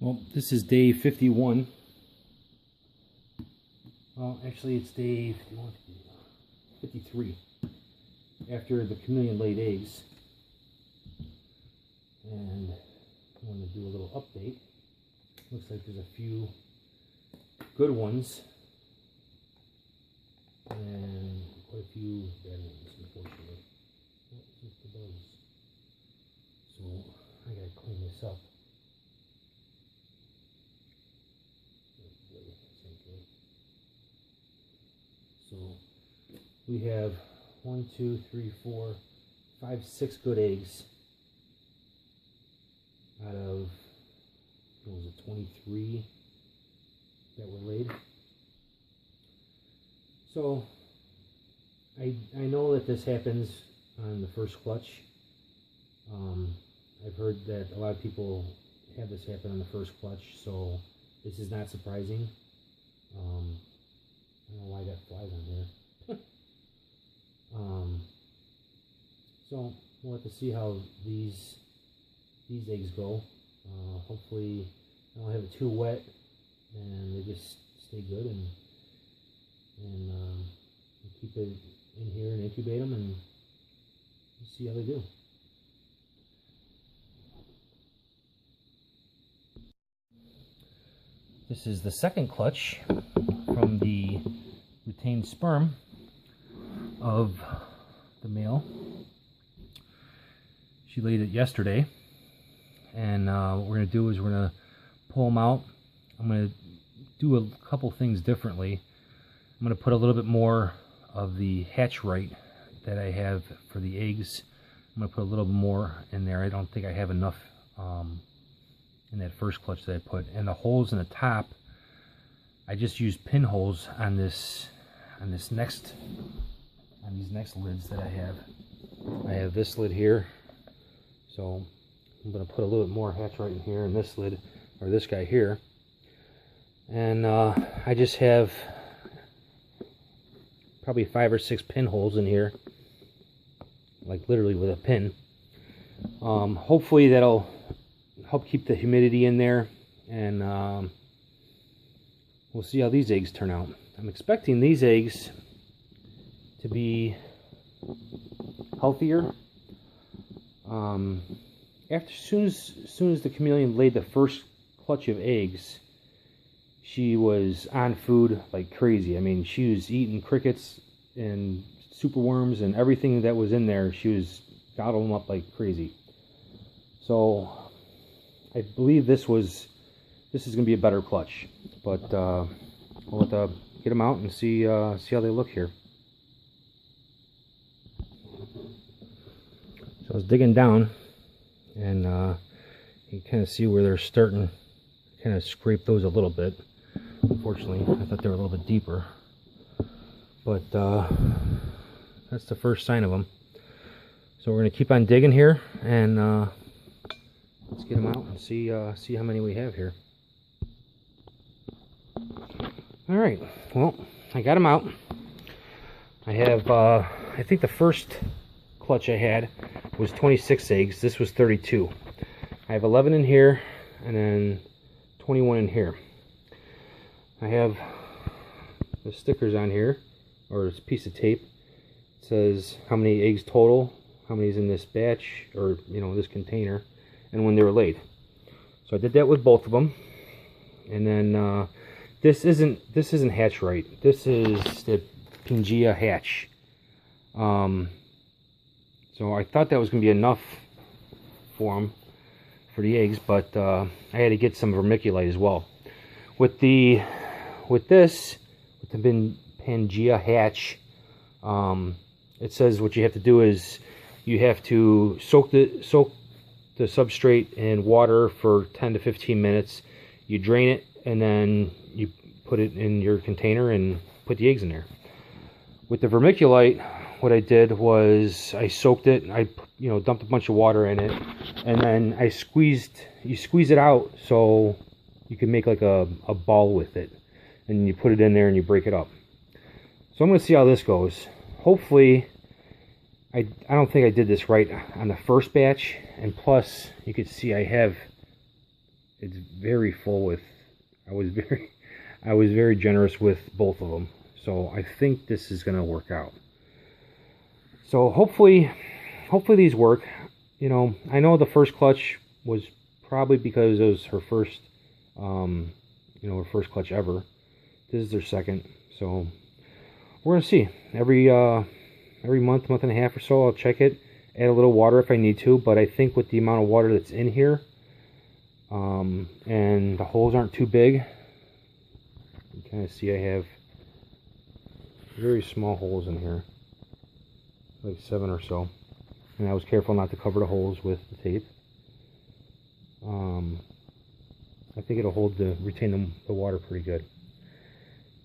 Well, this is day 51. Well, actually it's day 51, 53 after the chameleon laid eggs. And I want to do a little update. Looks like there's a few good ones and quite a few bad ones, unfortunately. Just the bugs. So I gotta clean this up. So we have 1, 2, 3, 4, 5, 6 good eggs out of, what was it, 23 that were laid. So I know that this happens on the first clutch. I've heard that a lot of people have this happen on the first clutch, so this is not surprising. I don't know why that flies on there. So we'll have to see how these eggs go. Hopefully I don't have it too wet and they just stay good, and keep it in here and incubate them and see how they do. This is the second clutch from the retained sperm of the male. She laid it yesterday, and what we're going to do is we're going to pull them out. I'm going to do a couple things differently. I'm going to put a little bit more of the hatch right that I have for the eggs. I'm going to put a little bit more in there. I don't think I have enough in that first clutch that I put. And the holes in the top, I just used pinholes on these next lids that I have. I have this lid here, so I'm going to put a little bit more hatch right in here, and this lid, or this guy here. And I just have probably 5 or 6 pinholes in here, like literally with a pin. Hopefully that'll help keep the humidity in there, and we'll see how these eggs turn out. I'm expecting these eggs to be healthier. As soon as the chameleon laid the first clutch of eggs, she was on food like crazy. I mean, she was eating crickets and superworms and everything that was in there. She was gobbling them up like crazy. So I believe this is going to be a better clutch, but we'll have to get them out and see how they look here. So I was digging down, and you can kind of see where they're starting to kind of scrape those a little bit. Unfortunately, I thought they were a little bit deeper, but that's the first sign of them. So we're going to keep on digging here, and let's get them out and see how many we have here. All right, well, I got them out. I have, I think the first clutch I had was 26 eggs. This was 32. I have 11 in here, and then 21 in here. I have the stickers on here, or this piece of tape. It says how many eggs total, how many is in this batch, or this container, and when they were laid. So I did that with both of them. And then this isn't hatch right. This is the Pangea hatch. So I thought that was going to be enough for them, for the eggs, but I had to get some vermiculite as well. With the Pangea hatch, it says what you have to do is you have to soak the substrate in water for 10 to 15 minutes. You drain it, and then you put it in your container and put the eggs in there. With the vermiculite, what I did was I soaked it. I dumped a bunch of water in it, and then you squeeze it out so you can make like a ball with it, and you put it in there and you break it up. So I'm going to see how this goes. Hopefully, I don't think I did this right on the first batch, and plus you could see I have it's very full with, I was very generous with both of them. So I think this is going to work out. So hopefully these work. You know, I know the first clutch was probably because it was her first, you know, her first clutch ever. This is their second. So we're going to see. Every month and a half or so, I'll check it. Add a little water if I need to. But I think with the amount of water that's in here, and the holes aren't too big. You kind of see I have very small holes in here, like 7 or so, and I was careful not to cover the holes with the tape. I think it'll retain the water pretty good.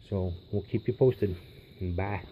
So we'll keep you posted. Bye.